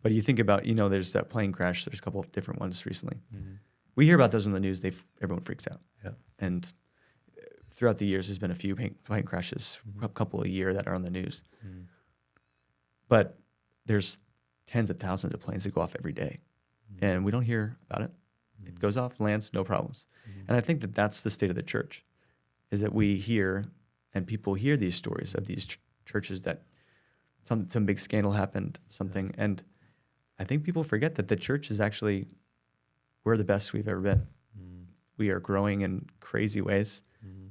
But you think about, there's that plane crash. There's a couple of different ones recently. We hear about those in the news. Everyone freaks out. Yeah. And throughout the years, there's been a few plane crashes, a couple a year that are on the news. But there's tens of thousands of planes that go off every day. And we don't hear about it. It goes off, lands, no problems. And I think that that's the state of the church, is that we hear, and people hear these stories of these churches that some big scandal happened, something. And I think people forget that the church is actually, we're the best we've ever been. We are growing in crazy ways.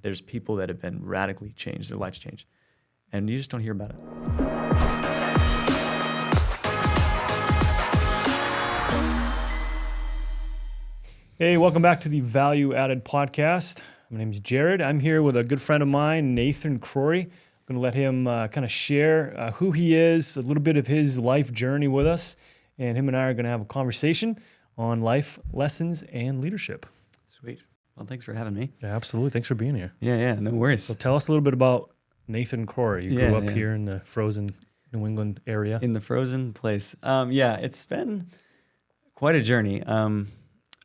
There's people that have been radically changed, their lives changed. And you just don't hear about it. Hey, welcome back to the Value Added Podcast. My name is Jared. I'm here with a good friend of mine, Nathan Crory. I'm going to let him kind of share who he is, a little bit of his life journey with us, and him and I are going to have a conversation on life lessons and leadership. Sweet. Well, thanks for having me. Yeah, absolutely. Thanks for being here. Yeah, no worries. So tell us a little bit about Nathan Crory. You grew up here in the frozen New England area. In the frozen place. It's been quite a journey.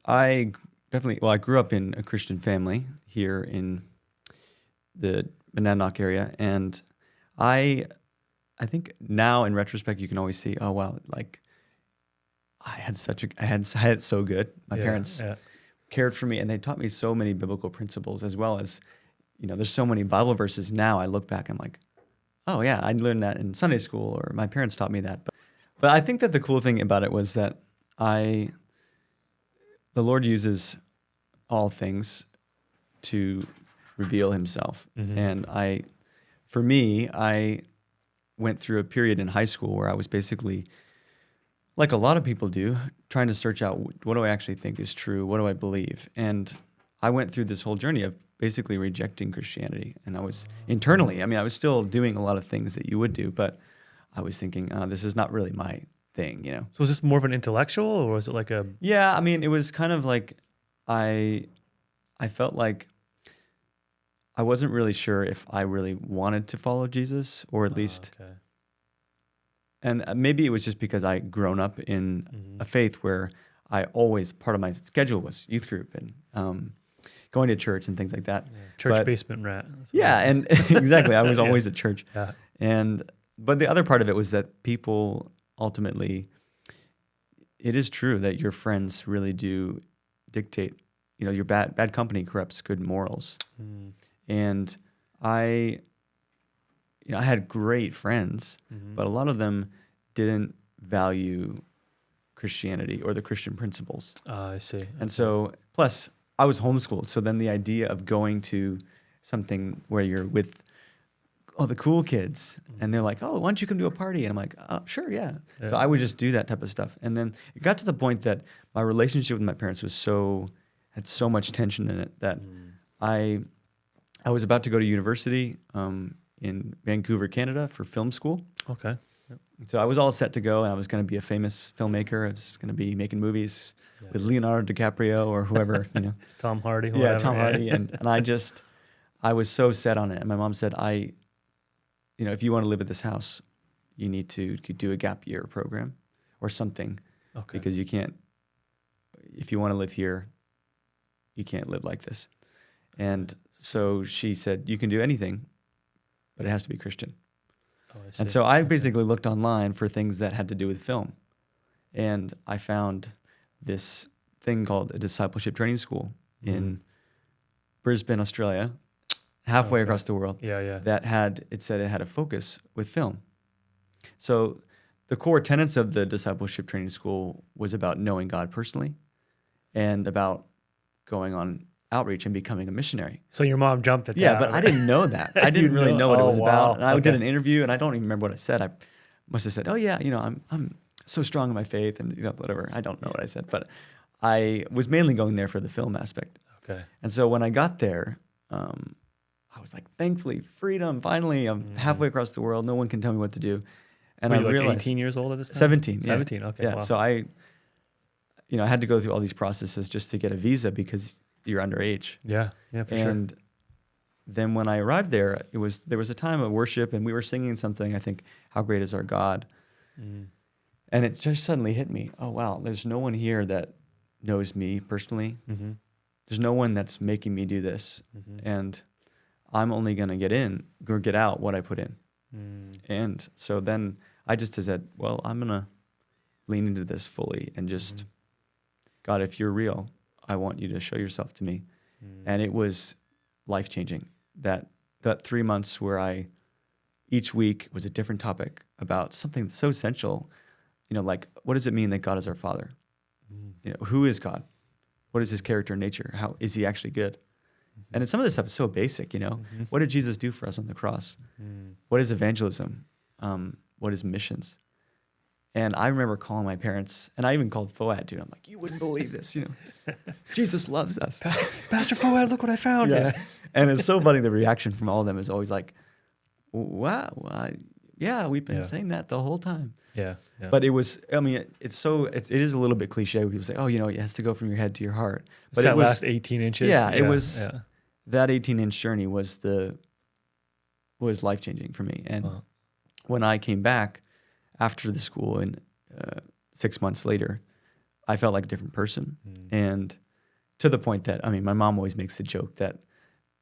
I grew up in a Christian family here in the Monadnock area, and I think now in retrospect you can always see, oh wow, like I had it so good. My parents cared for me, and they taught me so many biblical principles, as well as, there's so many Bible verses now. I look back, I'm like, oh yeah, I learned that in Sunday school, or my parents taught me that. But I think that the cool thing about it was that the Lord uses all things to reveal himself. And I went through a period in high school where I was basically, like a lot of people do, trying to search out, what do I actually think is true? What do I believe? And I went through this whole journey of basically rejecting Christianity. And I was internally, I was still doing a lot of things that you would do, but I was thinking, this is not really my thing, So was this more of an intellectual, or was it like a... Yeah, it was kind of like I felt like I wasn't really sure if I really wanted to follow Jesus, or at least... Okay. And maybe it was just because I'd grown up in a faith where part of my schedule was youth group and going to church and things like that. Yeah. Church basement rat. And exactly. I was always at church. Yeah. But the other part of it was that people ultimately, it is true that your friends really do dictate, your bad company corrupts good morals. And I had great friends, but a lot of them didn't value Christianity or the Christian principles. I see. And so, plus, I was homeschooled. So then the idea of going to something where you're with the cool kids, and they're like, oh, why don't you come to a party? And I'm like, sure, yeah. So I would just do that type of stuff. And then it got to the point that my relationship with my parents had so much tension in it that I was about to go to university in Vancouver, Canada for film school. Okay. Yep. So I was all set to go, and I was going to be a famous filmmaker. I was going to be making movies with Leonardo DiCaprio or whoever, Tom Hardy. Yeah, Tom Hardy. And I was so set on it. And my mom said, if you want to live at this house, you need to do a gap year program or something. Okay. Because you can't, if you want to live here, you can't live like this. And so she said, you can do anything, but it has to be Christian. Oh, I see. And so I basically looked online for things that had to do with film. And I found this thing called a discipleship training school in Brisbane, Australia, halfway across the world. That it said it had a focus with film. So the core tenets of the discipleship training school was about knowing God personally and about going on outreach and becoming a missionary. So your mom jumped at that. Yeah, but I didn't know that. I didn't really know what it was about. And I did an interview, and I don't even remember what I said. I must have said, oh yeah, I'm so strong in my faith, and whatever. I don't know what I said, but I was mainly going there for the film aspect. Okay. And so when I got there, I was like, thankfully, freedom, finally, I'm halfway across the world. No one can tell me what to do. And I realized, like 18 years old at this time? 17. 17, okay. Yeah, wow. So I had to go through all these processes just to get a visa because you're underage. Yeah, for sure. And then when I arrived there, there was a time of worship, and we were singing something, I think, How Great Is Our God. And it just suddenly hit me. Oh, wow, there's no one here that knows me personally. Mm-hmm. There's no one that's making me do this. Mm-hmm. And I'm only going to get in or get out what I put in. Mm. And so then I just said, well, I'm going to lean into this fully and just, God, if you're real, I want you to show yourself to me. And it was life-changing. That 3 months where each week was a different topic about something so essential, like what does it mean that God is our Father? Who is God? What is his character and nature? How is he actually good? And some of this stuff is so basic, What did Jesus do for us on the cross? What is evangelism? What is missions? And I remember calling my parents, and I even called Foad, dude. I'm like, you wouldn't believe this, Jesus loves us. Pastor Foad, look what I found. Yeah. And it's so funny, the reaction from all of them is always like, wow, yeah, we've been saying that the whole time. Yeah. But it was, it is a little bit cliche when people say, it has to go from your head to your heart. But it's that last 18 inches. Yeah, it was, that 18-inch journey was life-changing for me. And when I came back after the school and 6 months later, I felt like a different person. And to the point that, my mom always makes the joke that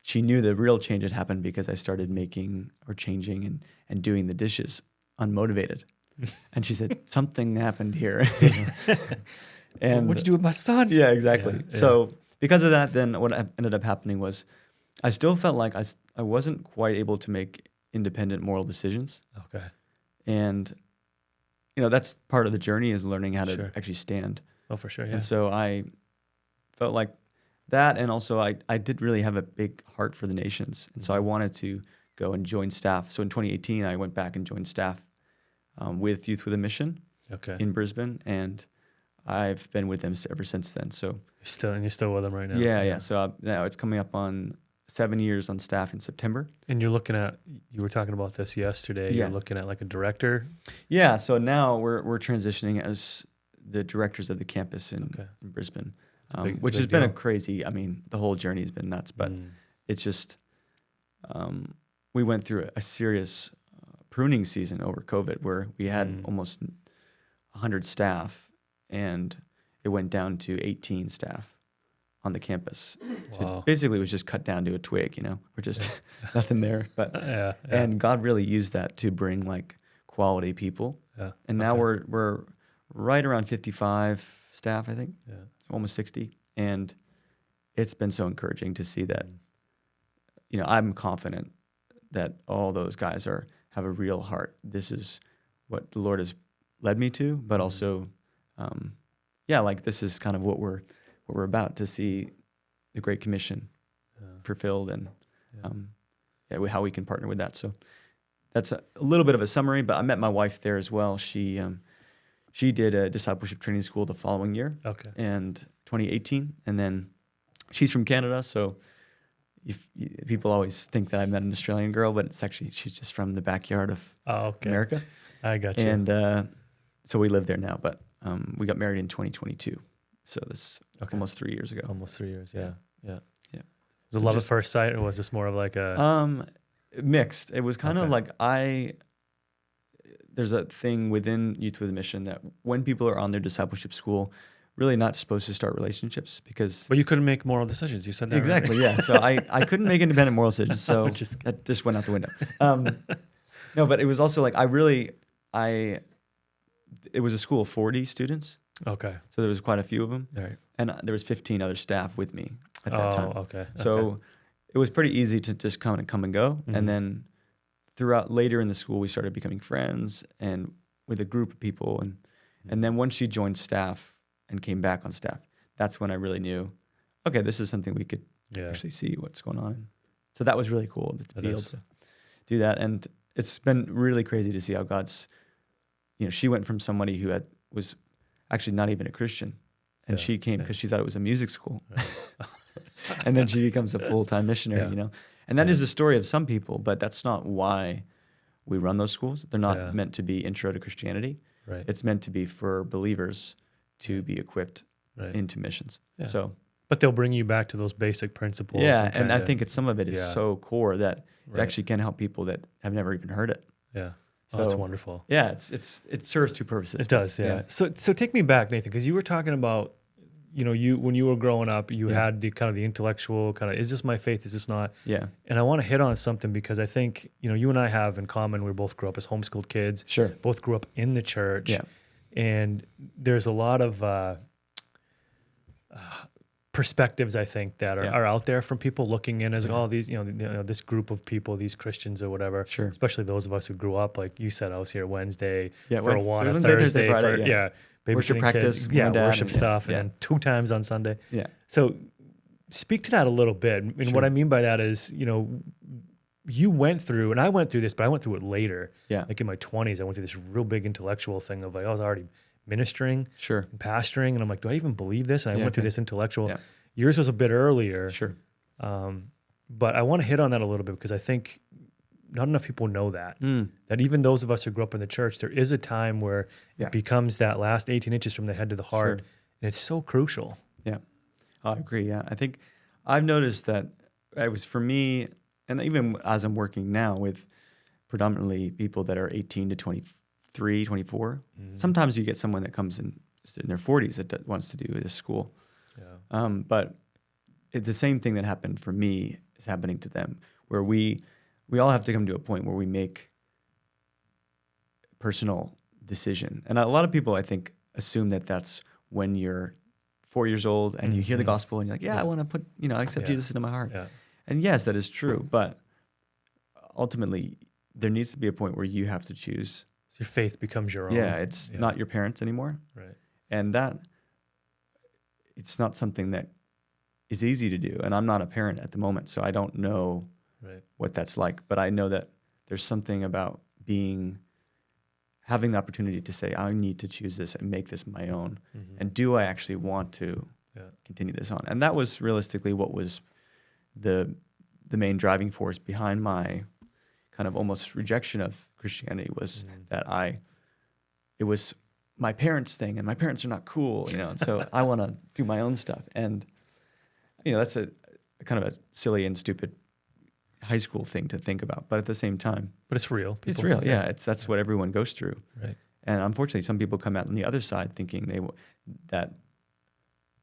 she knew the real change had happened because I started making or changing and doing the dishes unmotivated. And she said, something happened here. And what'd you do with my son? Yeah, exactly. Yeah. So because of that, then what ended up happening was I still felt like I wasn't quite able to make independent moral decisions. Okay. And, that's part of the journey is learning how to actually stand. Oh, for sure, yeah. And so I felt like that, and also I did really have a big heart for the nations. And so I wanted to go and join staff. So in 2018, I went back and joined staff with Youth with a Mission in Brisbane, and I've been with them ever since then. So you're still with them right now? Yeah. So now it's coming up on 7 years on staff in September. And you're looking at, you were talking about this yesterday, you're looking at like a director? Yeah, so now we're transitioning as the directors of the campus in Brisbane, which has been a crazy, the whole journey has been nuts, but it's just, we went through a serious pruning season over COVID where we had almost 100 staff and it went down to 18 staff on the campus. So basically it was just cut down to a twig, we're just nothing there. But and God really used that to bring like quality people. Yeah. And now we're right around 55 staff, I think. Yeah. Almost 60. And it's been so encouraging to see that, I'm confident that all those guys have a real heart. This is what the Lord has led me to, but also, this is kind of what we're about to see the Great Commission fulfilled and how we can partner with that. So that's a little bit of a summary, but I met my wife there as well. She did a discipleship training school the following year, and 2018, and then she's from Canada, so people always think that I met an Australian girl, but it's actually, she's just from the backyard of America. I got you. And so we live there now, but we got married in 2022. So this almost 3 years ago. Almost 3 years, yeah. Was it love at first sight, or was this more of like a... mixed. It was kind of like there's a thing within Youth with a Mission that when people are on their discipleship school, really not supposed to start relationships because... But you couldn't make moral decisions. You said that, exactly, right? Yeah. So I couldn't make independent moral decisions. So that just went out the window. No, but it was also like it was a school of 40 students. Okay. So there was quite a few of them. Right. And there was 15 other staff with me at that time. Okay. So it was pretty easy to just come and go. Mm-hmm. And then throughout later in the school, we started becoming friends and with a group of people. And then once she joined staff and came back on staff, that's when I really knew, okay, this is something we could actually see what's going on. So that was really cool to be able to do that. And it's been really crazy to see how God's, she went from somebody who was actually not even a Christian. And she came because she thought it was a music school. Right. And then she becomes a full-time missionary, And that is the story of some people, but that's not why we run those schools. They're not meant to be intro to Christianity. Right. It's meant to be for believers to be equipped into missions. Yeah. So, but they'll bring you back to those basic principles. Yeah, and I think some of it is so core that it actually can help people that have never even heard it. Yeah. So, that's wonderful. Yeah, it serves two purposes. It does, yeah. So take me back, Nathan, because you were talking about, when you were growing up, you had the kind of the intellectual kind of, is this my faith? Is this not? Yeah. And I want to hit on something because I think, you and I have in common, we both grew up as homeschooled kids. Sure. Both grew up in the church. Yeah. And there's a lot of perspectives, I think, that are out there from people looking in as these, this group of people, these Christians or whatever. Sure. Especially those of us who grew up, like you said, I was here Wednesday for Wednesday, Awana, Thursday, Thursday Friday, babysitting practice, kids, worship and, stuff, and then 2 times on Sunday. Yeah. So speak to that a little bit. And what I mean by that is, you went through, and I went through this, but I went through it later. Yeah. Like in my 20s, I went through this real big intellectual thing of like, I was already ministering, Sure. and pastoring, and I'm like, do I even believe this? And I went through this intellectual. Yeah. Yours was a bit earlier. Sure. But I want to hit on that a little bit because I think not enough people know that. That even those of us who grew up in the church, there is a time where it becomes that last 18 inches from the head to the heart. Sure. And it's so crucial. Yeah. I agree. Yeah. I think I've noticed that it was for me, and even as I'm working now with predominantly people that are 18 to 23, 24, sometimes you get someone that comes in their 40s that wants to do this school. Yeah. But it's the same thing that happened for me is happening to them, where we all have to come to a point where we make personal decision. And a lot of people, I think, assume that that's when you're 4 years old and you hear the gospel and you're like, I want to put, I accept Jesus into my heart. Yeah. And yes, that is true. But ultimately, there needs to be a point where you have to choose. So your faith becomes your own. Yeah, it's not your parents anymore. Right. And that, it's not something that is easy to do. And I'm not a parent at the moment, so I don't know what that's like. But I know that there's something about having the opportunity to say, I need to choose this and make this my own. And do I actually want to continue this on? And that was realistically what was the main driving force behind my kind of almost rejection of Christianity was that it was my parents' thing, and my parents are not cool, and so I want to do my own stuff. And, that's a kind of a silly and stupid high school thing to think about, but at the same time. But it's real. It's real, yeah. That's what everyone goes through. Right. And unfortunately, some people come out on the other side thinking that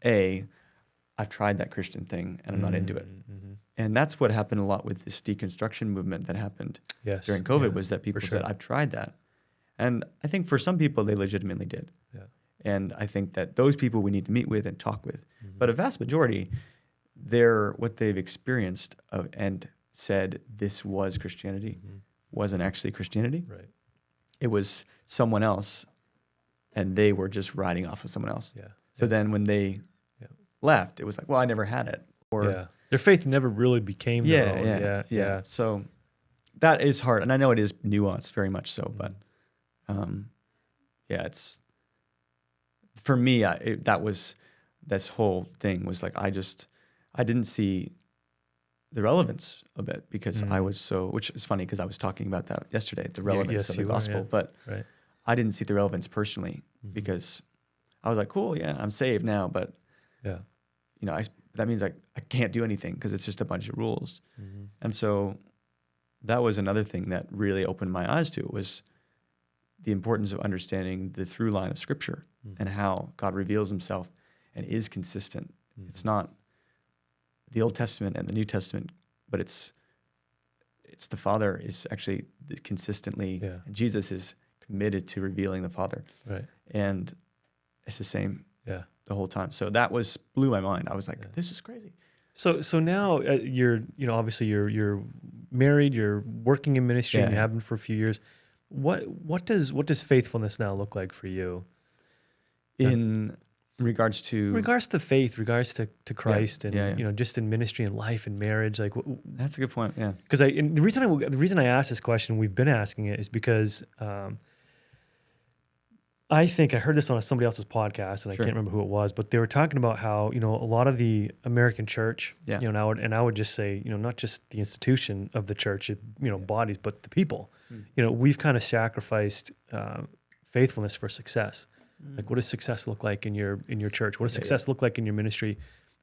I've tried that Christian thing and I'm not into it. And that's what happened a lot with this deconstruction movement that happened during COVID was that people said, I've tried that. And I think for some people, they legitimately did. Yeah. And I think that those people we need to meet with and talk with. But a vast majority, what they've experienced and said this was Christianity wasn't actually Christianity. Right. It was someone else, and they were just riding off of someone else. Yeah. So then when they left, it was like, well, I never had it. Or their faith never really became their own. Yeah. So that is hard, and I know it is nuanced, very much so. But it's for me. This whole thing was like I didn't see the relevance of it because I was so. Which is funny because I was talking about that yesterday, the relevance of the gospel. But I didn't see the relevance personally because I was like, cool, I'm saved now, but that means like I can't do anything because it's just a bunch of rules. And so that was another thing that really opened my eyes to it was the importance of understanding the through line of Scripture and how God reveals Himself and is consistent. It's not the Old Testament and the New Testament, but it's the Father is actually consistently, and Jesus is committed to revealing the Father. Right. And it's the same the whole time. So that blew my mind. I was like, this is crazy. So now you're, obviously you're married, you're working in ministry, and you have been for a few years. What does faithfulness now look like for you? In regards to faith, regards to Christ, and just in ministry and life and marriage, like that's a good point. Yeah, because the reason I asked this question, we've been asking it, is because I think I heard this on somebody else's podcast, and I can't remember who it was, but they were talking about how a lot of the American church, and I would just say not just the institution of the church, bodies, but the people. We've kind of sacrificed faithfulness for success. Like, what does success look like in your church? What does success look like in your ministry?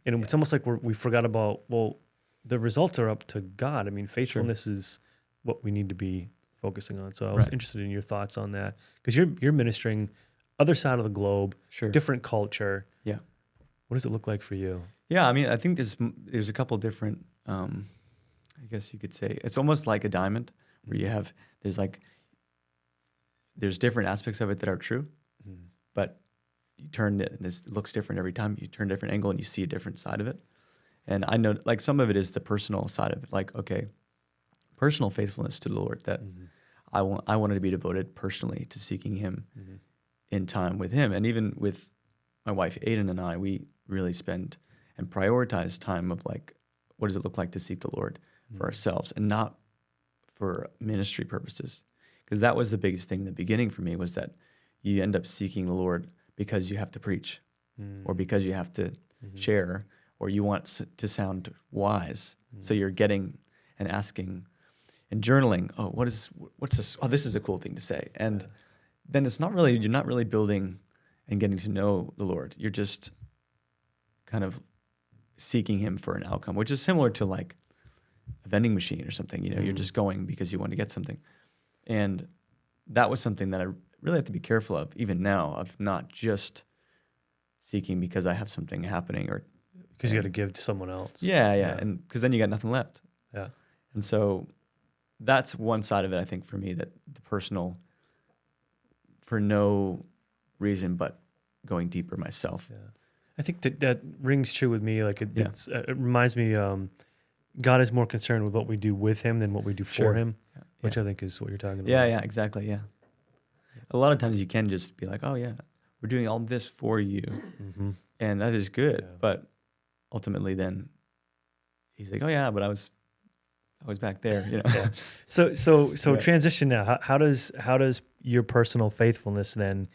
And it's almost like we forgot about, well, the results are up to God. I mean, faithfulness is what we need to be focusing on. So I was interested in your thoughts on that, because you're ministering other side of the globe, different culture. Yeah. What does it look like for you? Yeah, I mean, I think there's a couple different, I guess you could say, it's almost like a diamond where there's different aspects of it that are true, but you turn it and it looks different every time. You turn a different angle and you see a different side of it. And I know, like, some of it is the personal side of it. Like, okay, personal faithfulness to the Lord, that I wanted to be devoted personally to seeking Him in time with Him. And even with my wife, Ayden, and I, we really spend and prioritize time of, like, what does it look like to seek the Lord for ourselves and not for ministry purposes. Because that was the biggest thing in the beginning for me, was that you end up seeking the Lord because you have to preach or because you have to share, or you want to sound wise. So you're getting and asking and journaling, what's this? Oh, this is a cool thing to say. And then you're not really building and getting to know the Lord. You're just kind of seeking Him for an outcome, which is similar to like a vending machine or something. You're just going because you want to get something. And that was something that I really have to be careful of, even now, of not just seeking because I have something happening or because you got to give to someone else. Yeah. And because then you got nothing left. Yeah. And so that's one side of it, I think, for me, that the personal, for no reason but going deeper myself. Yeah. I think that rings true with me. Like it reminds me, God is more concerned with what we do with Him than what we do for Him, which I think is what you're talking about. Yeah, exactly, yeah. A lot of times you can just be like, oh yeah, we're doing all this for you, and that is good, but ultimately then He's like, oh yeah, but I was back there, So transition now. How does your personal faithfulness then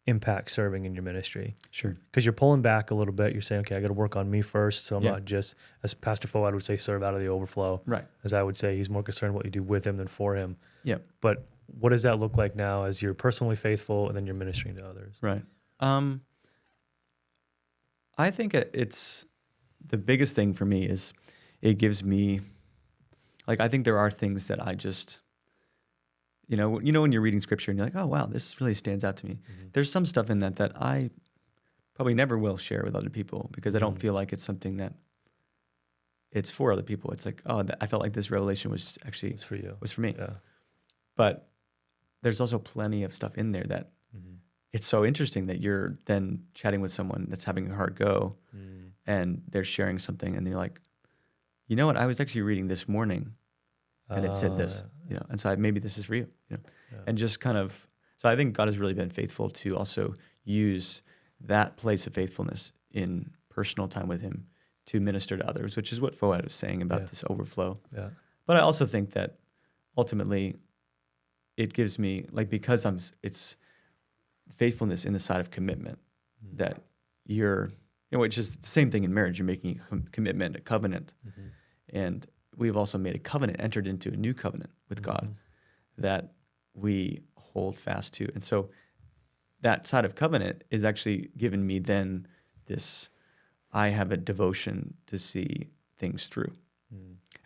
impact serving in your ministry? Sure. Because you're pulling back a little bit. You're saying, okay, I got to work on me first. So I'm not just, as Pastor Fouad would say, serve out of the overflow. Right. As I would say, he's more concerned what you do with Him than for Him. Yeah. But what does that look like now as you're personally faithful and then you're ministering to others? Right. I think it's the biggest thing for me is it gives me, like, I think there are things that I just, when you're reading scripture and you're like, oh, wow, this really stands out to me. There's some stuff in that I probably never will share with other people because I don't feel like it's something that it's for other people. It's like, oh, I felt like this revelation was actually It's for you. Was for me. Yeah. But there's also plenty of stuff in there that it's so interesting that you're then chatting with someone that's having a hard go and they're sharing something and you're like, you know what, I was actually reading this morning and it said this, and so maybe this is for you, and just kind of, so I think God has really been faithful to also use that place of faithfulness in personal time with Him to minister to others, which is what Fouad was saying about this overflow. Yeah. But I also think that ultimately it gives me, like, because it's faithfulness in the side of commitment that you're, which is the same thing in marriage. You're making a commitment, a covenant. And we've also made a covenant, entered into a new covenant with God that we hold fast to. And so that side of covenant is actually given me then this, I have a devotion to see things through.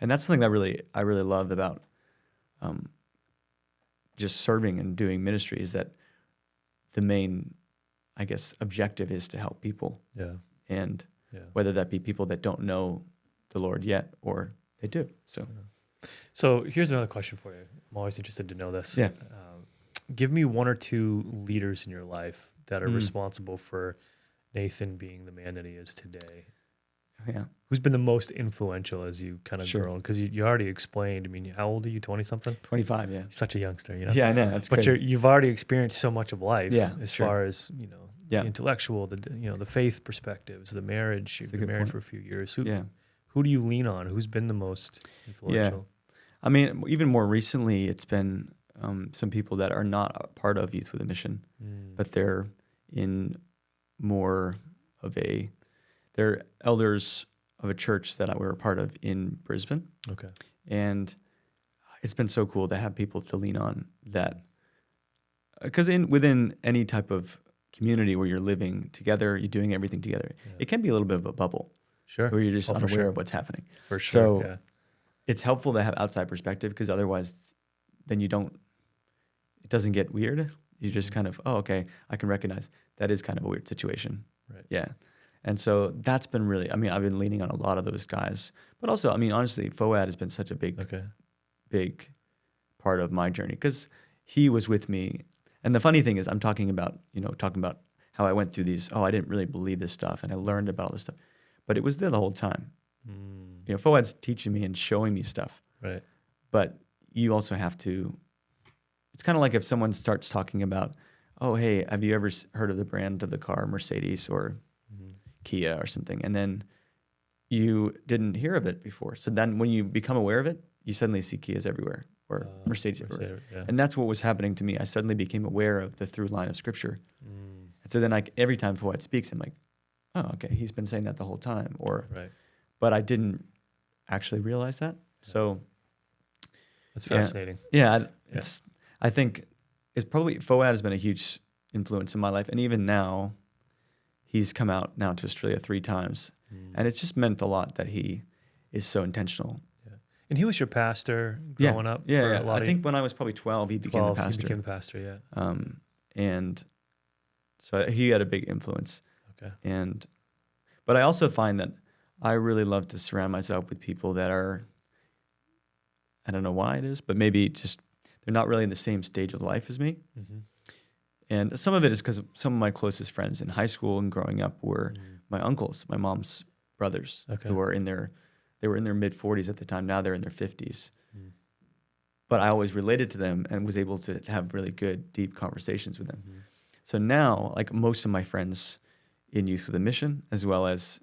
And that's something that I really love about just serving and doing ministry, is that the main, I guess, objective is to help people. Yeah. And whether that be people that don't know the Lord yet or they do. So here's another question for you. I'm always interested to know this. Yeah. Give me one or two leaders in your life that are responsible for Nathan being the man that he is today. Yeah. Who's been the most influential as you kind of grown? Because you already explained, I mean, how old are you, 20-something? 25, yeah. You're such a youngster, Yeah, I know. That's but crazy. you've already experienced so much of life as far as, Yeah. the intellectual, the faith perspectives, the marriage. You've been married for a few years. Who do you lean on? Who's been the most influential? I mean, even more recently, it's been some people that are not a part of Youth with a Mission, but they're in more of they're elders of a church that we're a part of in Brisbane. Okay. And it's been so cool to have people to lean on that, because within any type of community where you're living together, you're doing everything together, it can be a little bit of a bubble. Sure. Where you're just unaware of what's happening. For sure. So it's helpful to have outside perspective, because otherwise then you don't doesn't get weird. You just kind of, oh, okay, I can recognize that is kind of a weird situation. Right. Yeah. And so that's been really, I mean, I've been leaning on a lot of those guys. But also, I mean, honestly, FOAD has been such a big part of my journey because he was with me. And the funny thing is I'm talking about how I went through these, I didn't really believe this stuff and I learned about all this stuff. But it was there the whole time. FOAD's teaching me and showing me stuff. Right. But you also have to, it's kind of like if someone starts talking about, oh, hey, have you ever heard of the brand of the car, Mercedes or Kia or something? And then you didn't hear of it before. So then when you become aware of it, you suddenly see Kias everywhere or Mercedes everywhere. Yeah. And that's what was happening to me. I suddenly became aware of the through line of Scripture. And so then every time FOAD speaks, I'm like, oh, okay, he's been saying that the whole time. But I didn't actually realize that. So that's fascinating. Yeah, I think it's probably, FOAD has been a huge influence in my life. And even now, he's come out now to Australia 3 times. And it's just meant a lot that he is so intentional. Yeah. And he was your pastor growing up? Yeah. I think when I was probably 12, he became the pastor. He became the pastor, yeah. And so he had a big influence. Okay. But I also find that I really love to surround myself with people that are, I don't know why it is, but maybe just they're not really in the same stage of life as me. And some of it is because some of my closest friends in high school and growing up were my uncles, my mom's brothers, who were they were in their mid 40s at the time. Now they're in their 50s. But I always related to them and was able to have really good, deep conversations with them. So now, like most of my friends in Youth with a Mission, as well as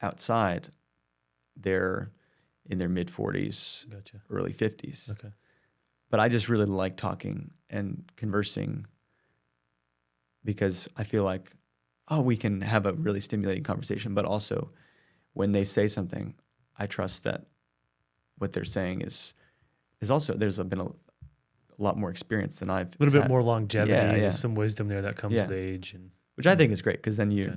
outside, they're in their mid 40s, early 50s. Okay. But I just really like talking and conversing because I feel like, we can have a really stimulating conversation, but also when they say something, I trust that what they're saying is also, there's been a lot more experience than I've a little bit more longevity. Yeah. There's some wisdom there that comes with age. Which I think is great because then you...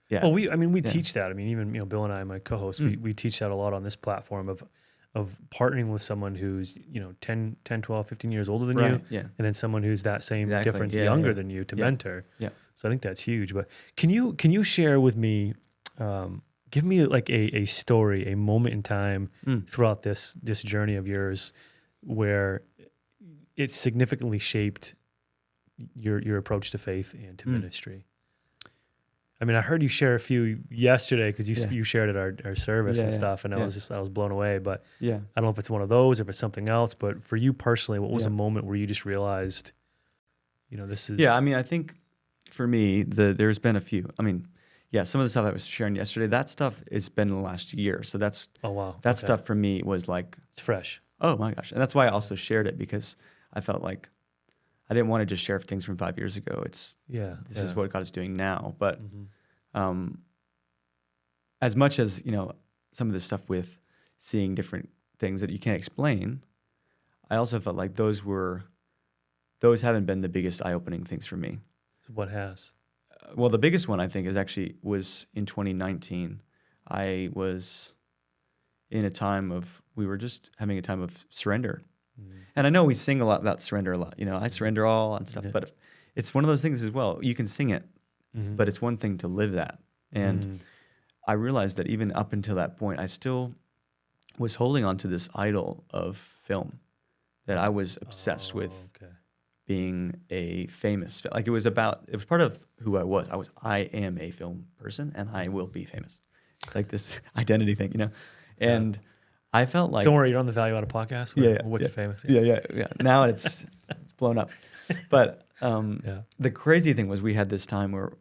Yeah. Well, we teach that. I mean, even Bill and I, my co-host, we teach that a lot on this platform of partnering with someone who's 10, 12, 15 years older than you, and then someone who's that same difference younger than you to mentor. Yeah. So I think that's huge. But can you share with me, give me like a story, a moment in time throughout this journey of yours where it significantly shaped your approach to faith and to ministry? I mean, I heard you share a few yesterday because you shared at our service and stuff, and I was blown away. But I don't know if it's one of those or if it's something else. But for you personally, what was a moment where you just realized, this is... Yeah, I mean, I think for me, there's been a few. I mean, some of the stuff I was sharing yesterday, that stuff has been in the last year. So that's... Oh, wow. That stuff for me was like... It's fresh. Oh, my gosh. And that's why I also shared it because I felt like I didn't want to just share things from 5 years ago. This is what God is doing now. But as much as, some of the stuff with seeing different things that you can't explain, I also felt like those haven't been the biggest eye-opening things for me. So what has? Well, the biggest one I think was in 2019. I was in we were just having a time of surrender. And I know we sing a lot about surrender a lot. I surrender all and stuff, but it's one of those things as well. You can sing it, but it's one thing to live that. And I realized that even up until that point, I still was holding on to this idol of film that I was obsessed with being a famous, like it was part of who I was. I am a film person and I will be famous. It's like this identity thing, And I felt like... Don't worry, you're on the Value Added podcast. We're wicked famous. Yeah. Now it's blown up. But the crazy thing was we had this time where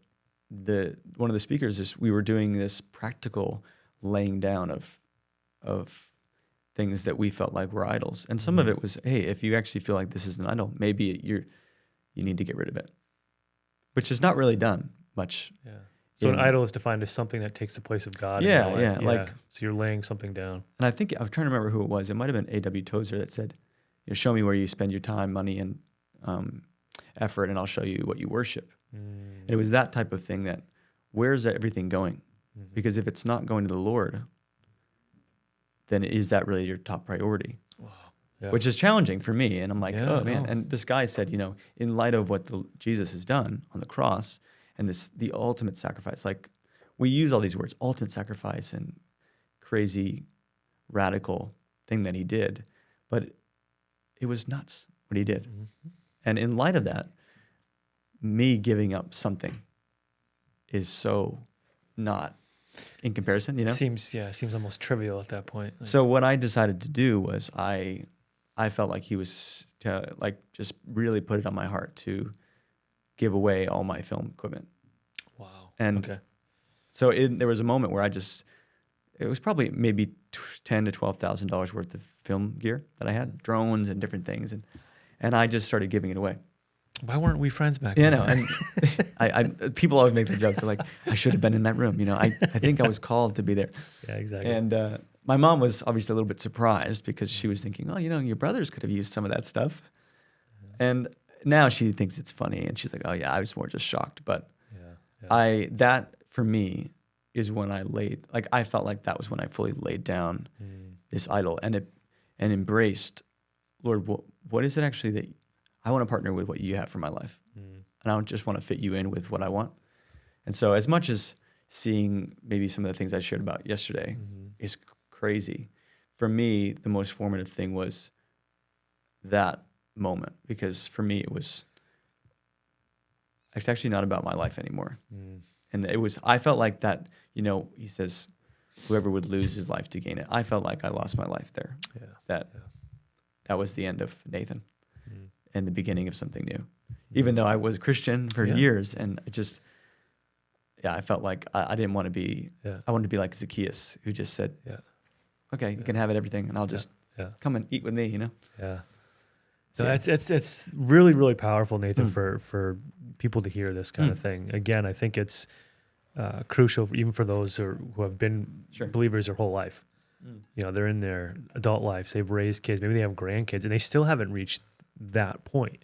one of the speakers, we were doing this practical laying down of things that we felt like were idols. And some of it was, hey, if you actually feel like this is an idol, maybe you need to get rid of it, which is not really done much. Yeah. So an idol is defined as something that takes the place of God. Yeah, in your life. Like, so you're laying something down. And I think I'm trying to remember who it was. It might have been A.W. Tozer that said, "Show me where you spend your time, money, and effort, and I'll show you what you worship." And it was that type of thing that, where's everything going? Because if it's not going to the Lord, then is that really your top priority? Wow. which is challenging for me. And I'm like, Yeah, oh man. no. And this guy said, in light of what Jesus has done on the cross and the ultimate sacrifice, like we use all these words, ultimate sacrifice and crazy radical thing that he did, but it was nuts what he did. Mm-hmm. And in light of that, me giving up something is so not in comparison, Seems almost trivial at that point. So what I decided to do was I felt like he was to just really put it on my heart to give away all my film equipment. Wow. And okay. so there was a moment where it was probably maybe $10,000 to $12,000 worth of film gear that I had, drones and different things, and I just started giving it away. Why weren't we friends back then? And I people always make the joke. They're like, I should have been in that room. I think I was called to be there. Yeah, exactly. And my mom was obviously a little bit surprised because she was thinking, oh, your brothers could have used some of that stuff. And now she thinks it's funny, and she's like, oh yeah, I was more just shocked. But that for me is when I felt like that was when I fully laid down this idol and embraced, Lord, what is it actually that I want to partner with what you have for my life. And I don't just want to fit you in with what I want. And so as much as seeing maybe some of the things I shared about yesterday is crazy, for me, the most formative thing was that moment, because for me, it's actually not about my life anymore. And I felt like that, he says, whoever would lose his life to gain it. I felt like I lost my life there. Yeah. That was the end of Nathan. And the beginning of something new, even though I was a Christian for years, and it just, I felt like I didn't want to be. I wanted to be like Zacchaeus, who just said, "Okay, you can have everything, and I'll just come and eat with me." Yeah. So it's really, really powerful, Nathan, for people to hear this kind of thing. Again, I think it's crucial even for those who have been believers their whole life. They're in their adult lives, they've raised kids, maybe they have grandkids, and they still haven't reached that point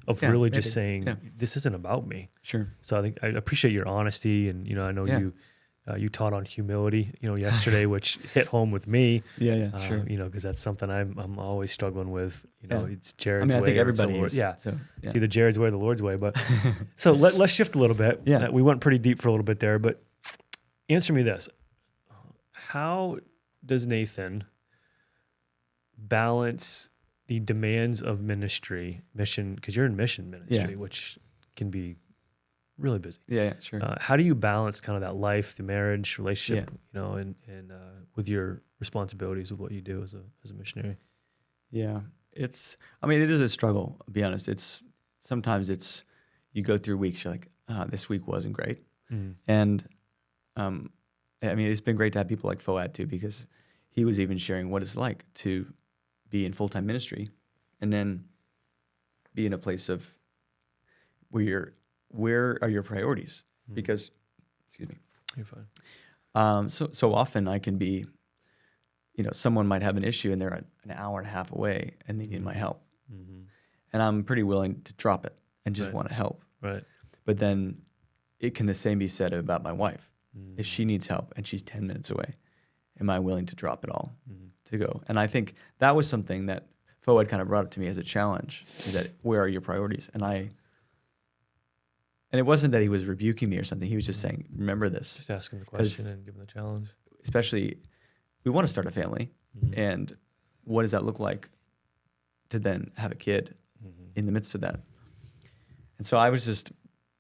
of really just saying, this isn't about me. Sure. So I think I appreciate your honesty, and I know you taught on humility, yesterday, which hit home with me. Sure. Because that's something I'm always struggling with. It's Jared's way. I think everybody is. So it's either Jared's way or the Lord's way. But so let's shift a little bit. We went pretty deep for a little bit there, but answer me this: how does Nathan balance the demands of mission, because you're in mission ministry, which can be really busy. Sure. How do you balance kind of that life, the marriage, relationship, and with your responsibilities of what you do as a missionary? Yeah, it is a struggle. I'll be honest. Sometimes you go through weeks. You're like, this week wasn't great, and it's been great to have people like Foad too, because he was even sharing what it's like to be in full-time ministry and then be in a place of where are your priorities? Because, excuse me. You're fine. So often I can be, someone might have an issue and they're an hour and a half away and they need my help. And I'm pretty willing to drop it and just want to help. Right. But then it can the same be said about my wife. If she needs help and she's 10 minutes away, am I willing to drop it all to go? And I think that was something that Foad kind of brought up to me as a challenge, is that where are your priorities? And it wasn't that he was rebuking me or something. He was just saying, remember this. Just asking the question and giving the challenge. Especially, we want to start a family. And what does that look like to then have a kid in the midst of that? And so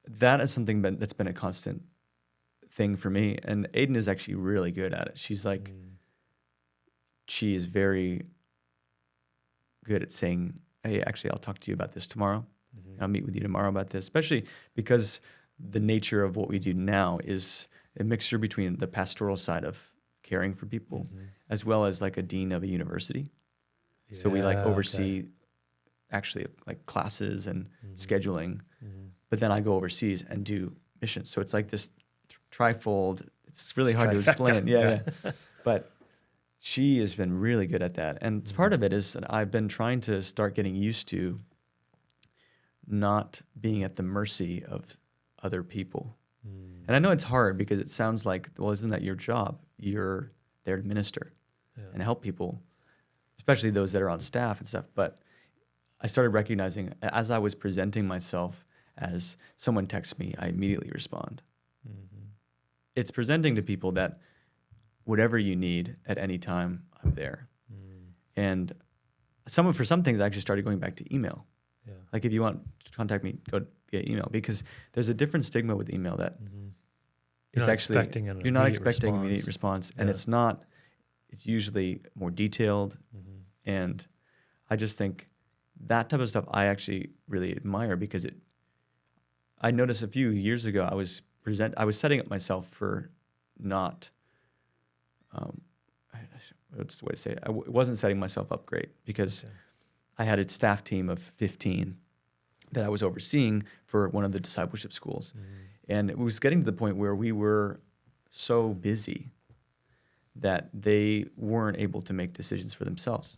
that is something that's been a constant thing for me. And Ayden is actually really good at it. She's like, she is very good at saying, hey, actually, I'll talk to you about this tomorrow. I'll meet with you tomorrow about this, especially because the nature of what we do now is a mixture between the pastoral side of caring for people as well as like a dean of a university. So we oversee actually like classes and scheduling, but then I go overseas and do missions. So it's like this trifold. It's really hard to explain. Yeah. But she has been really good at that. And part of it is that I've been trying to start getting used to not being at the mercy of other people. And I know it's hard because it sounds like, well, isn't that your job? You're there to minister and help people. especially those that are on staff and stuff. But I started recognizing as I was presenting myself as someone texts me, I immediately respond. Mm-hmm. It's presenting to people that whatever you need at any time, I'm there. And for some things, I actually started going back to email. Yeah. Like if you want to contact me, go via email, because there's a different stigma with email that You're not expecting an immediate response, and it's not. It's usually more detailed, and I just think that type of stuff I actually really admire because I noticed a few years ago I was setting up myself for not. What's the way to say it? I wasn't setting myself up great because I had a staff team of 15 that I was overseeing for one of the discipleship schools. And it was getting to the point where we were so busy that they weren't able to make decisions for themselves.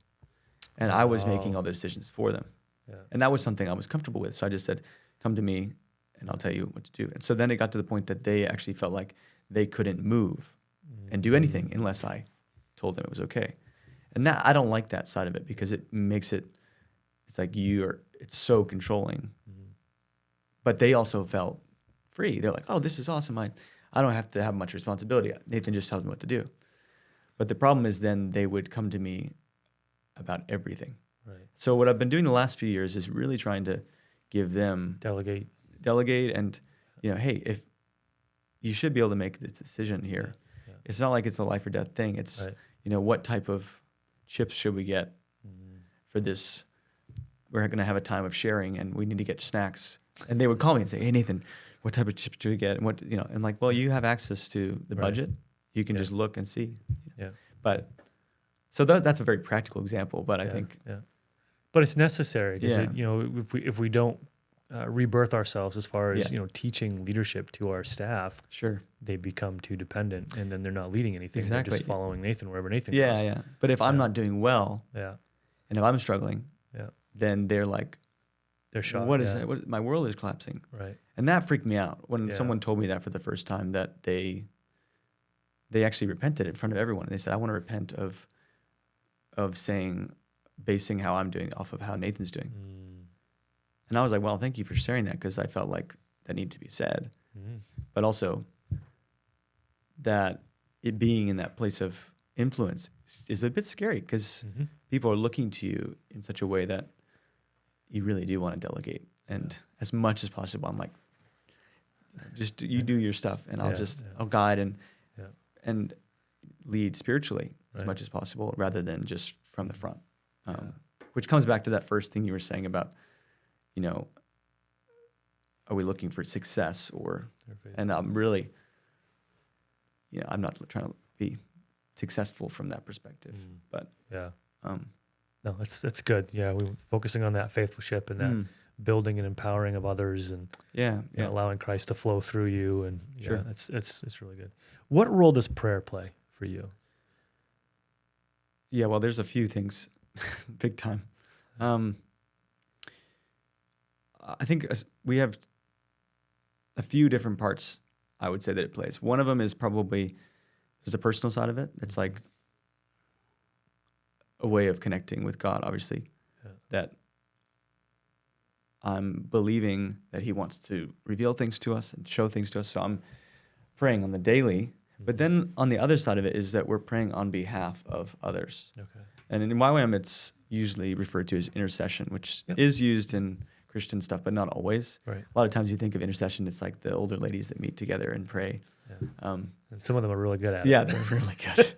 And I was making all the decisions for them. Yeah. And that was something I was comfortable with. So I just said, come to me and I'll tell you what to do. And so then it got to the point that they actually felt like they couldn't move and do anything unless I told them it was okay. And that I don't like that side of it because it makes it's like it's so controlling. But they also felt free. They're like, oh, this is awesome. I don't have to have much responsibility. Nathan just tells me what to do. But the problem is then they would come to me about everything. Right. So what I've been doing the last few years is really trying to give them delegate and, hey, if you should be able to make this decision here. Yeah. It's not like it's a life or death thing. It's, what type of chips should we get for this? We're going to have a time of sharing and we need to get snacks. And they would call me and say, hey, Nathan, what type of chips do we get? And and like, well, you have access to the budget. You can just look and see. Yeah. But so that's a very practical example, but I think. Yeah. But it's necessary because if we don't rebirth ourselves as far as teaching leadership to our staff, sure, they become too dependent, and then they're not leading anything. Exactly. They're just following Nathan wherever Nathan goes. goes. Yeah. But if I'm not doing well, and if I'm struggling, then they're like, they're shocked. What is that? My world is collapsing. Right. And that freaked me out when someone told me that for the first time, that they actually repented in front of everyone. They said, I want to repent of basing how I'm doing off of how Nathan's doing. And I was like, well, thank you for sharing that, because I felt like that needed to be said. But also that it being in that place of influence is a bit scary, because people are looking to you in such a way that you really do want to delegate. And as much as possible, I'm like, just you do your stuff, and I'll guide and lead spiritually as much as possible, rather than just from the front. Which comes back to that first thing you were saying about, are we looking for success and I'm really, I'm not trying to be successful from that perspective, but no, that's good. Yeah, we're focusing on that faithfulship and that building and empowering of others, and allowing Christ to flow through you, and it's really good. What role does prayer play for you? Yeah, well, there's a few things, big time. I think we have a few different parts, I would say, that it plays. One of them is probably there's the personal side of it. It's like a way of connecting with God, obviously, that I'm believing that He wants to reveal things to us and show things to us. So I'm praying on the daily. But then on the other side of it is that we're praying on behalf of others. Okay. And in YWAM, it's usually referred to as intercession, which is used in Christian stuff, but not always. Right. A lot of times you think of intercession, it's like the older ladies that meet together and pray. Yeah. And some of them are really good at it. Yeah, they're really good.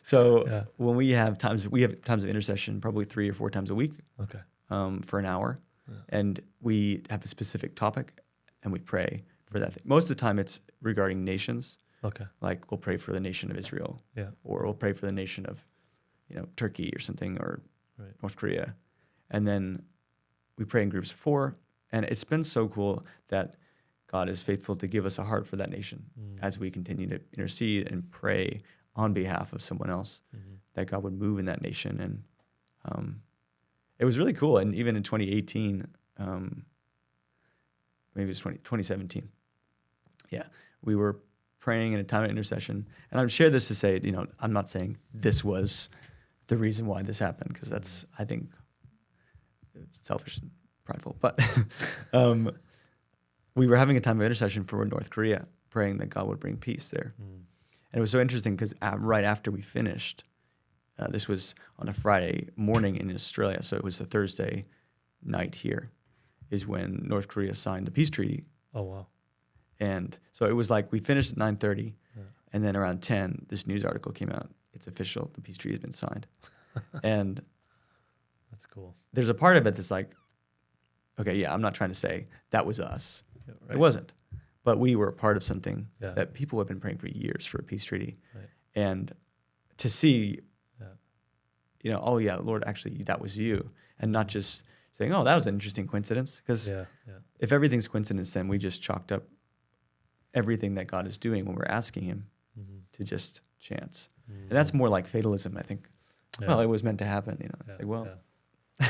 So when we have times of intercession, probably 3 or 4 times a week. Okay. For an hour. Yeah. And we have a specific topic and we pray for that thing. Most of the time it's regarding nations. Okay. Like we'll pray for the nation of Israel. Yeah. Or we'll pray for the nation of, Turkey or something, or North Korea. And then we pray in groups of 4. And it's been so cool that God is faithful to give us a heart for that nation as we continue to intercede and pray on behalf of someone else, that God would move in that nation. And it was really cool. And even in 2018, maybe it was 2017. Yeah, we were praying in a time of intercession. And I would share this to say, I'm not saying this was the reason why this happened, because that's, I think, selfish and prideful. But we were having a time of intercession for North Korea, praying that God would bring peace there. And it was so interesting because right after we finished, this was on a Friday morning in Australia, so it was a Thursday night here, is when North Korea signed the peace treaty. Oh, wow. And so it was like we finished at 9:30, and then around 10, this news article came out. It's official. The peace treaty has been signed. And that's cool. There's a part of it that's like, okay, yeah, I'm not trying to say that was us. Yeah, right. It wasn't. But we were a part of something Yeah. that people have been praying for years for a peace treaty. Right. And to see, Yeah. Oh, yeah, Lord, actually, that was you. And not just saying, oh, that was an interesting coincidence. Because if everything's coincidence, then we just chalked up everything that God is doing when we're asking him to just chance. And that's more like fatalism, I think. Yeah. Well, it was meant to happen. It's like, well. Yeah.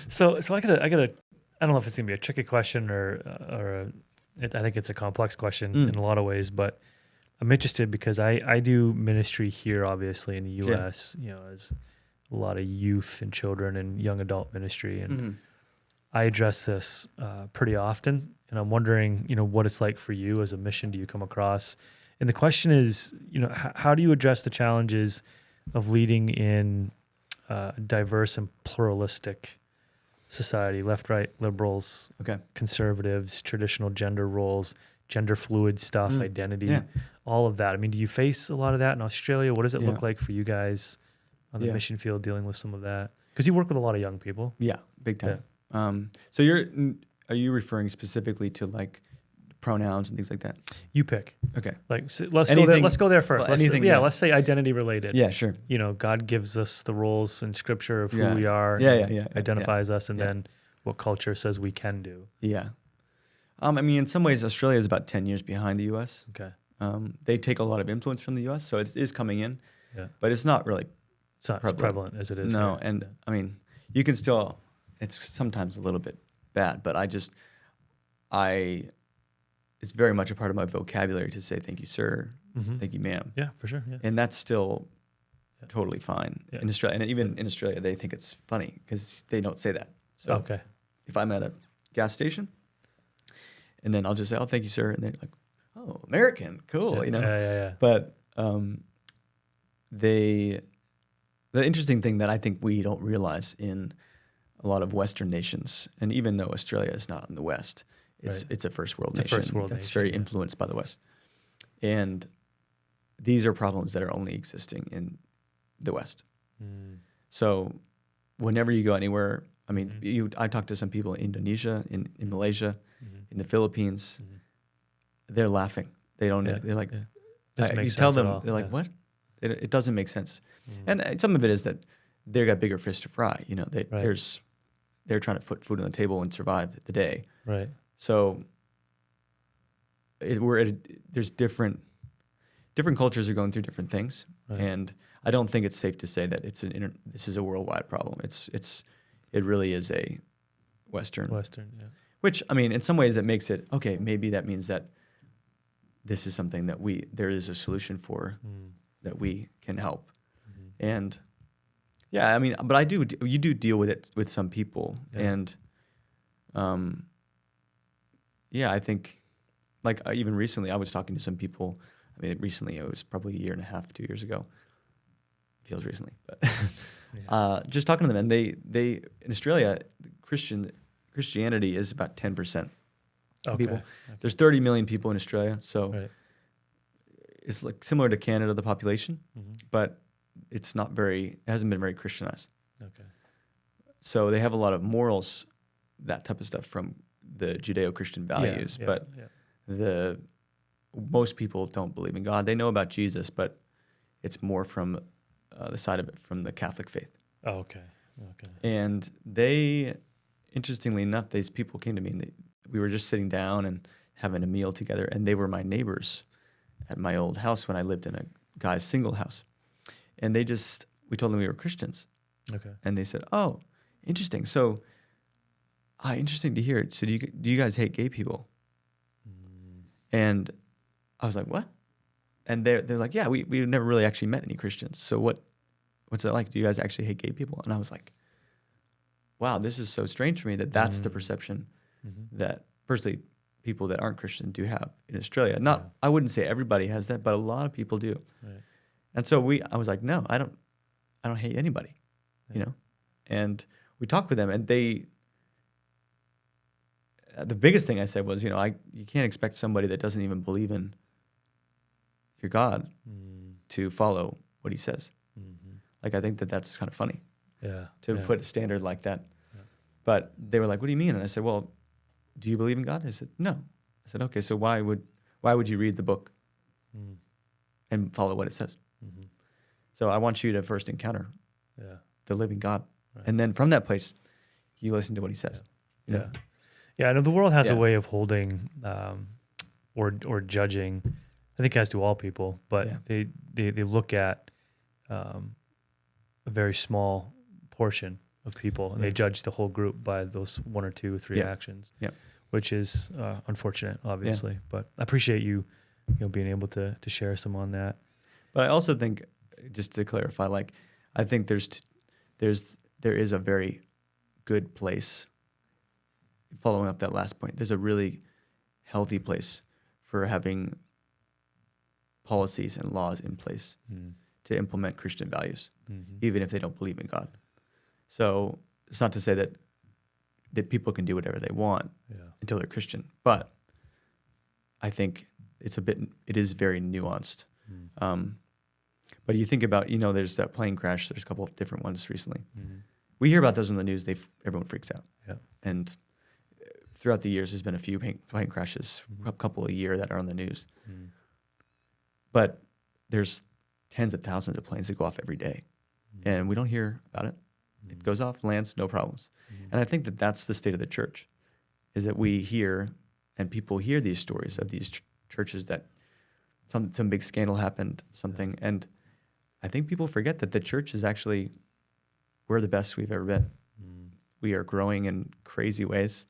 So I got a, I don't know if it's gonna be a tricky question I think it's a complex question in a lot of ways, but I'm interested because I do ministry here, obviously in the U.S. As a lot of youth and children and young adult ministry, and I address this pretty often. And I'm wondering, what it's like for you as a mission. Do you come across? And the question is, how do you address the challenges of leading in diverse and pluralistic society, left, right, liberals, conservatives, traditional gender roles, gender fluid stuff, identity, all of that. I mean, do you face a lot of that in Australia? What does it look like for you guys on the mission field dealing with some of that? Because you work with a lot of young people. Yeah, big time. Yeah. So are you referring specifically to like pronouns and things like that? You pick. Okay. Like let's go there. Let's go there first. Well, let's say identity related. Yeah, sure. God gives us the roles in Scripture of who we are. Identifies us, and then what culture says we can do. Yeah. I mean, in some ways, Australia is about 10 years behind the U.S. Okay. They take a lot of influence from the U.S., so it is coming in. Yeah. But it's not really. It's not as prevalent as it is. No, here. and I mean, you can still. It's sometimes a little bit bad, but it's very much a part of my vocabulary to say thank you, sir, thank you, ma'am. Yeah, for sure. Yeah. And that's still totally fine in Australia. And even in Australia, they think it's funny because they don't say that. So if I'm at a gas station, and then I'll just say, oh, thank you, sir. And they're like, oh, American, cool, Yeah. But the interesting thing that I think we don't realize in a lot of Western nations, and even though Australia is not in the West, it's a first world nation that's very influenced by the West. And these are problems that are only existing in the West. So whenever you go anywhere, I mean, I talked to some people in Indonesia, in Malaysia, in the Philippines. They're laughing. They don't. They're like, you tell them, they're like, what? It doesn't make sense. And some of it is that they got bigger fish to fry. They're trying to put food on the table and survive the day. Right. So there's different cultures are going through different things, and I don't think it's safe to say that this is a worldwide problem. It really is a Western. Yeah. Which, I mean, in some ways that makes it okay. Maybe that means that this is something that there is a solution for that we can help, and yeah, I mean, but you do deal with it with some people, and I think like even recently I was talking to some people. I mean, recently it was probably a year and a half, 2 years ago. Feels recently, but just talking to them, and they in Australia, Christianity is about 10% of people. There's 30 million people in Australia, so it's like similar to Canada, the population, but it hasn't been very Christianized. Okay. So they have a lot of morals, that type of stuff from the Judeo-Christian values, but most people don't believe in God. They know about Jesus, but it's more from the side of it from the Catholic faith. Oh, okay. And they, interestingly enough, these people came to me and we were just sitting down and having a meal together, and they were my neighbors at my old house when I lived in a guy's single house. And we told them we were Christians. Okay. And they said, oh, interesting. So, interesting to hear. So do you guys hate gay people? And I was like, what? And they're like, yeah, we never really actually met any Christians. So what what's it like? Do you guys actually hate gay people? And I was like, wow, this is so strange for me that's the perception that, personally, people that aren't Christian do have in Australia. I wouldn't say everybody has that, but a lot of people do. Right. And so I was like, no, I don't hate anybody, you know? And we talked with them, and the biggest thing I said was, you can't expect somebody that doesn't even believe in your God to follow what he says. Like, I think that's kind of funny to put a standard like that. Yeah. But they were like, what do you mean? And I said, well, do you believe in God? I said, no. I said, okay, so why would you read the book and follow what it says? So I want you to first encounter the living God. Right. And then from that place, you listen to what he says. You know? Yeah, I know the world has a way of holding or judging, I think as do all people, but they look at a very small portion of people, and they judge the whole group by those 1 or 2 or 3 actions, which is unfortunate, obviously. Yeah. But I appreciate you being able to share some on that. But I also think, just to clarify, like, I think there is a very good place. Following up that last point, there's a really healthy place for having policies and laws in place to implement Christian values, even if they don't believe in God. So it's not to say that people can do whatever they want until they're Christian, but I think it is very nuanced. But you think about, there's that plane crash. There's a couple of different ones recently. We hear about those in the news. Everyone freaks out. Yeah. And throughout the years, there's been a few plane crashes, a couple a year that are on the news. But there's tens of thousands of planes that go off every day, and we don't hear about it. It goes off, lands, no problems. And I think that's the state of the church, is that we hear, and people hear these stories of these churches that some big scandal happened, something, and I think people forget that the church is actually, we're the best we've ever been. We are growing in crazy ways.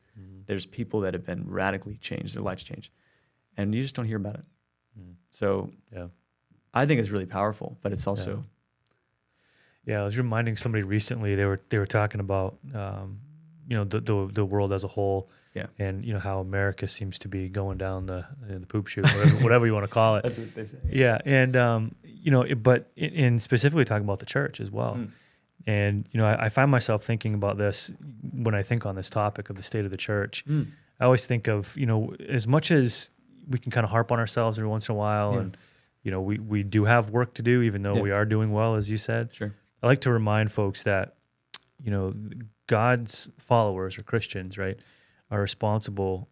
There's people that have been radically changed, their lives changed, and you just don't hear about it. So I think it's really powerful, but it's also... Yeah, I was reminding somebody recently, they were talking about, the world as a whole, and, how America seems to be going down the poop chute, whatever you want to call it. That's what they say. Yeah, and, but in specifically talking about the church as well. And, I find myself thinking about this when I think on this topic of the state of the church. I always think of, as much as we can kind of harp on ourselves every once in a while, and, we do have work to do, even though we are doing well, as you said. Sure. I like to remind folks that, God's followers or Christians, right, are responsible,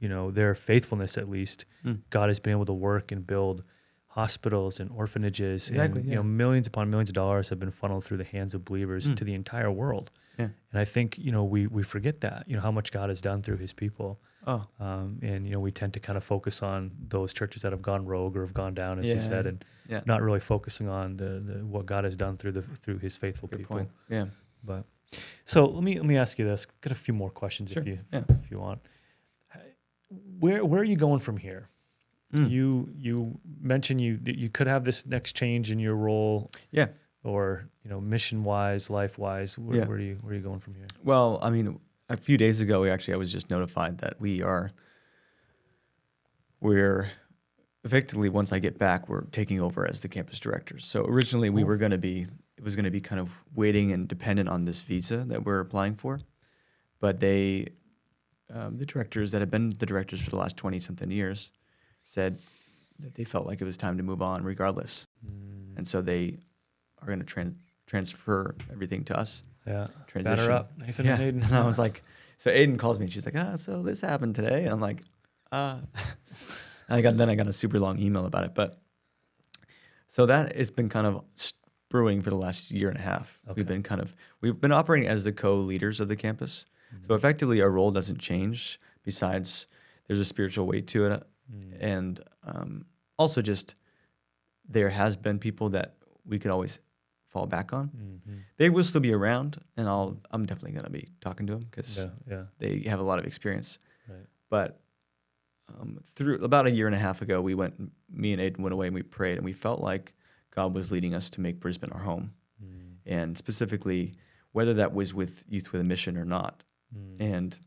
their faithfulness at least. God has been able to work and build hospitals and orphanages, and millions upon millions of dollars have been funneled through the hands of believers to the entire world. Yeah. And I think, we forget that, how much God has done through his people. And, we tend to kind of focus on those churches that have gone rogue or have gone down, as you said, and not really focusing on the what God has done through his faithful Good people. Point. Yeah. But so let me ask you this. Got a few more questions if you want. Where are you going from here? You mentioned you could have this next change in your role. Yeah. Or, mission wise, life wise, where are you going from here? Well, I mean, a few days ago, I was just notified that we're effectively, once I get back, we're taking over as the campus directors. So originally it was going to be kind of waiting and dependent on this visa that we're applying for. But the directors that have been the directors for the last 20 something years said that they felt like it was time to move on regardless. And so they are going to transfer everything to us. Yeah. Transition. Batter up, Nathan and Ayden. And I was like, so Ayden calls me and she's like, so this happened today. And I'm like, I got a super long email about it. But so that has been kind of brewing for the last year and a half. Okay. We've been operating as the co-leaders of the campus. So effectively our role doesn't change, besides there's a spiritual weight to it. And also just there has been people that we could always fall back on. They will still be around, and I'm definitely going to be talking to them because they have a lot of experience. Right. But through about a year and a half ago, me and Ayden went away and we prayed, and we felt like God was leading us to make Brisbane our home. and specifically whether that was with Youth with a Mission or not. And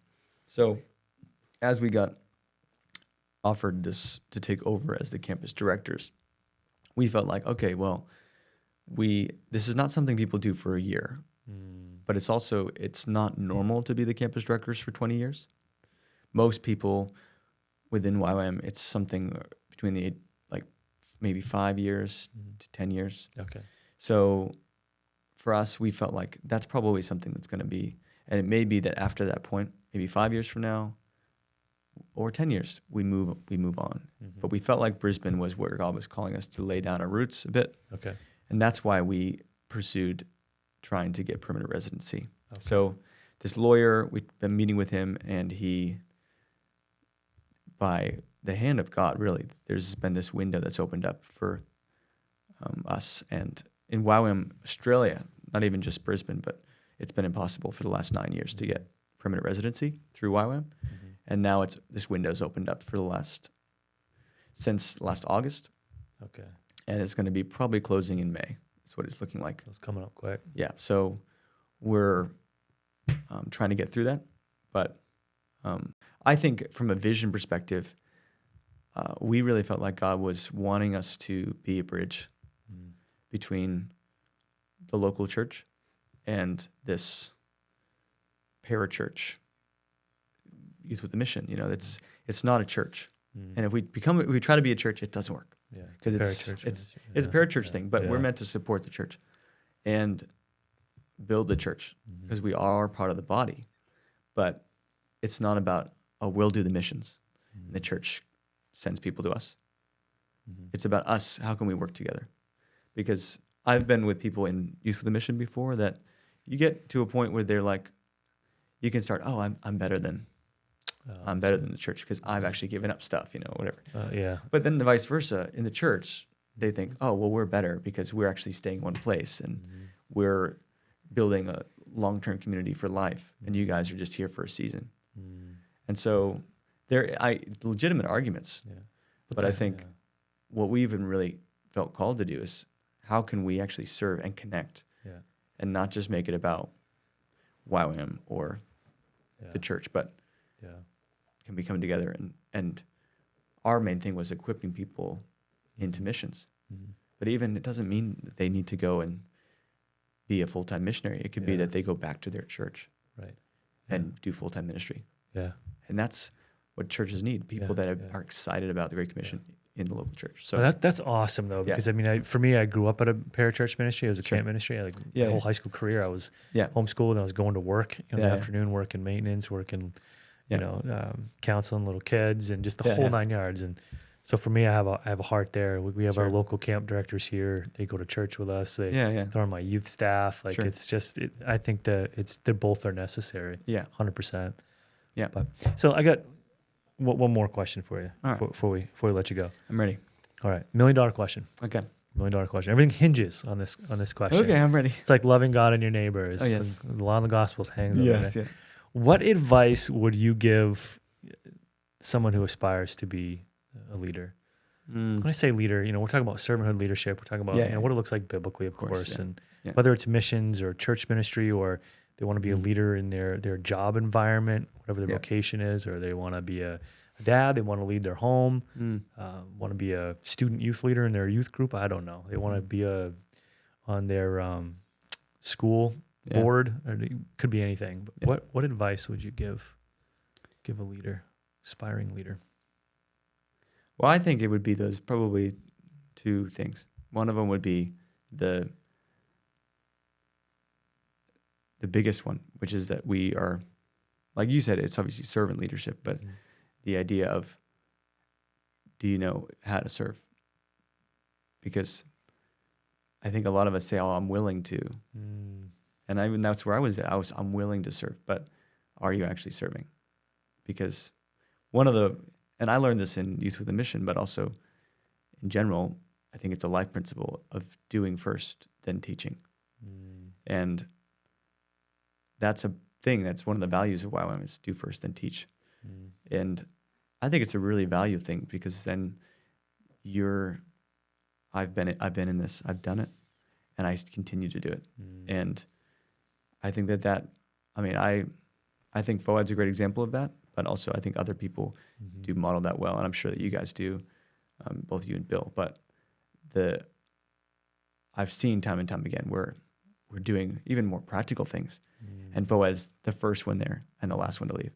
so as we got offered this to take over as the campus directors, we felt like, okay, well, this is not something people do for a year, but it's not normal to be the campus directors for 20 years. Most people within YWAM, it's something between maybe 5 years to 10 years. Okay. So for us, we felt like that's probably something that's going to be, and it may be that after that point, maybe 5 years from now or 10 years, we move on. But we felt like Brisbane was where God was calling us to lay down our roots a bit. Okay. And that's why we pursued trying to get permanent residency. Okay. So this lawyer, we've been meeting with him, and he, by the hand of God, really, there's been this window that's opened up for us. And in YWAM, Australia, not even just Brisbane, but it's been impossible for the last 9 years to get permanent residency through YWAM. And now this window's opened up since last August. Okay. And it's going to be probably closing in May. That's what it's looking like. It's coming up quick. Yeah. So we're trying to get through that. But I think from a vision perspective, we really felt like God was wanting us to be a bridge between the local church and this parachurch, Youth with a Mission. It's not a church. And if we try to be a church, it doesn't work. Yeah, because it's a parachurch thing, but we're meant to support the church and build the church because we are part of the body. But it's not about, we'll do the missions. And the church sends people to us. It's about us. How can we work together? Because I've been with people in Youth with a Mission before that you get to a point where they're like, you can start, I'm better than the church because I've actually given up stuff, whatever. But then the vice versa, in the church, they think, we're better because we're actually staying in one place and we're building a long-term community for life, and you guys are just here for a season. And so there are legitimate arguments, but I think what we even really felt called to do is how can we actually serve and connect and not just make it about YWAM or the church, but can we come together and our main thing was equipping people into missions. But even it doesn't mean that they need to go and be a full-time missionary. It could be that they go back to their church and do full-time ministry. Yeah. And that's what churches need, people that are excited about the Great Commission in the local church. So that's awesome though, because for me, I grew up at a parachurch ministry. It was a camp ministry. My whole high school career, I was homeschooled and I was going to work in the afternoon, working maintenance, working counseling little kids and just the whole 9 yards. And so for me, I have a heart there. We have our local camp directors here. They go to church with us. They're on my youth staff. It's just, I think they both are necessary. 100%. Yeah. So I got one more question for you before we let you go. I'm ready. All right. $1 million question. Okay. $1 million question. Everything hinges on this question. Okay, I'm ready. It's like loving God and your neighbors. Oh, yes. The law of the Gospels hangs over there. Yeah. What advice would you give someone who aspires to be a leader? When I say leader, we're talking about servanthood leadership. We're talking about what it looks like biblically, of course, and whether it's missions or church ministry, or they want to be a leader in their job environment, whatever their vocation is, or they want to be a dad, they want to lead their home, want to be a student youth leader in their youth group. I don't know. They want to be on their school board, or it could be anything. But what advice would you give a leader, aspiring leader? Well, I think it would be those probably two things. One of them would be the biggest one, which is that we are, like you said, it's obviously servant leadership, but the idea of, do you know how to serve? Because I think a lot of us say, I'm willing to. And even that's where I was, I'm willing to serve, but are you actually serving? Because and I learned this in Youth with a Mission, but also in general, I think it's a life principle of doing first, then teaching. And that's a thing, that's one of the values of YWAM is do first, then teach. And I think it's a really value thing because then I've been in this, I've done it, and I continue to do it. And I think I think Foad's a great example of that, but also I think other people do model that well, and I'm sure that you guys do, both you and Bill. But I've seen time and time again where we're doing even more practical things, and Foad's the first one there and the last one to leave.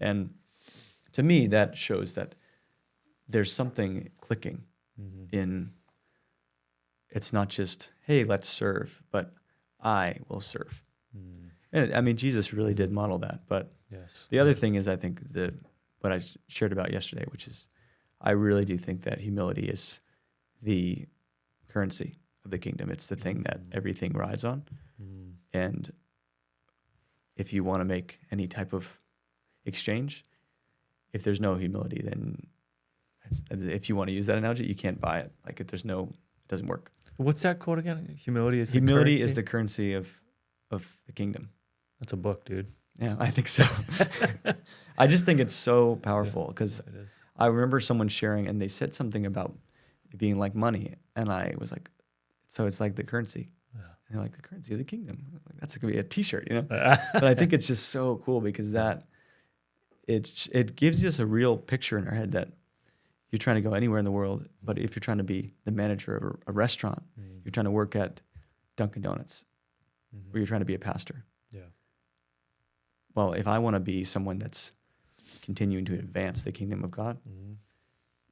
And to me, that shows that there's something clicking in. It's not just, hey, let's serve, but I will serve. And I mean, Jesus really did model that. But the other thing is, I think what I shared about yesterday, which is, I really do think that humility is the currency of the kingdom. It's the thing that everything rides on. And if you want to make any type of exchange, if there's no humility, then if you want to use that analogy, you can't buy it. Like if it doesn't work. What's that quote again? Humility is the currency of the kingdom. That's a book, dude. Yeah, I think so. I just think it's so powerful because I remember someone sharing, and they said something about it being like money, and I was like, so it's like the currency. Yeah. And they're like, the currency of the kingdom. Like, that's going to be a T-shirt, you know? But I think it's just so cool because it gives us a real picture in our head that you're trying to go anywhere in the world, but if you're trying to be the manager of a restaurant, you're trying to work at Dunkin' Donuts, or you're trying to be a pastor. Yeah. Well, if I want to be someone that's continuing to advance the kingdom of God,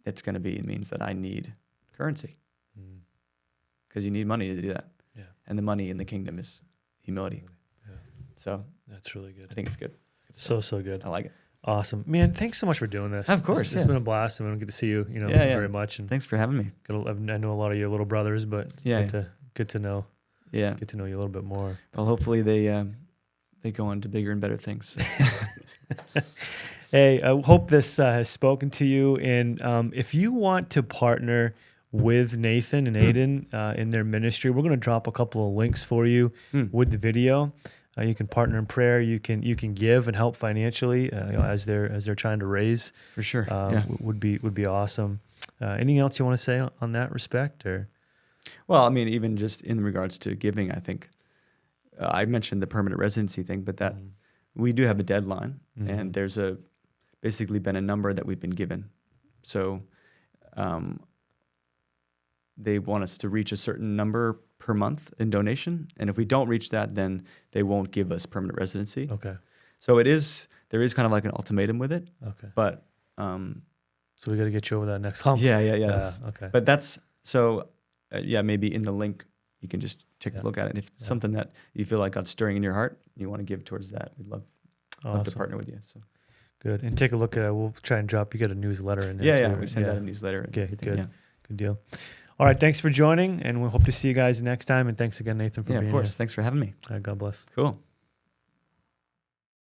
it means that I need currency. Because you need money to do that. Yeah. And the money in the kingdom is humility. Yeah. So that's really good. I think it's good. So good. I like it. Awesome. Man, thanks so much for doing this. Of course. It's been a blast, and we don't get to see you, very much. And thanks for having me. I know a lot of your little brothers, but it's good to know. Yeah. Get to know you a little bit more. Well, hopefully they go on to bigger and better things. So. Hey, I hope this has spoken to you. And if you want to partner with Nathan and Ayden in their ministry, we're going to drop a couple of links for you with the video. You can partner in prayer. You can give and help financially as they're trying to raise. For sure, would be awesome. Anything else you want to say on that respect, or? Well, I mean, even just in regards to giving, I think I mentioned the permanent residency thing, but that we do have a deadline, and there's basically been a number that we've been given. So they want us to reach a certain number per month in donation, and if we don't reach that, then they won't give us permanent residency. Okay. So there is kind of like an ultimatum with it. Okay. But so we got to get you over that next hump. Yeah. Okay. But that's so. Maybe in the link you can just take a look at it. If it's something that you feel like God's stirring in your heart, you want to give towards that, we'd love to partner with you. So good. And take a look at it. We'll try and drop. You got a newsletter in there too. Yeah. We send out a newsletter. Okay. Good. Yeah. Good deal. All right. Thanks for joining, and we hope to see you guys next time. And thanks again, Nathan, for being here. Yeah, of course. Thanks for having me. All right. God bless. Cool.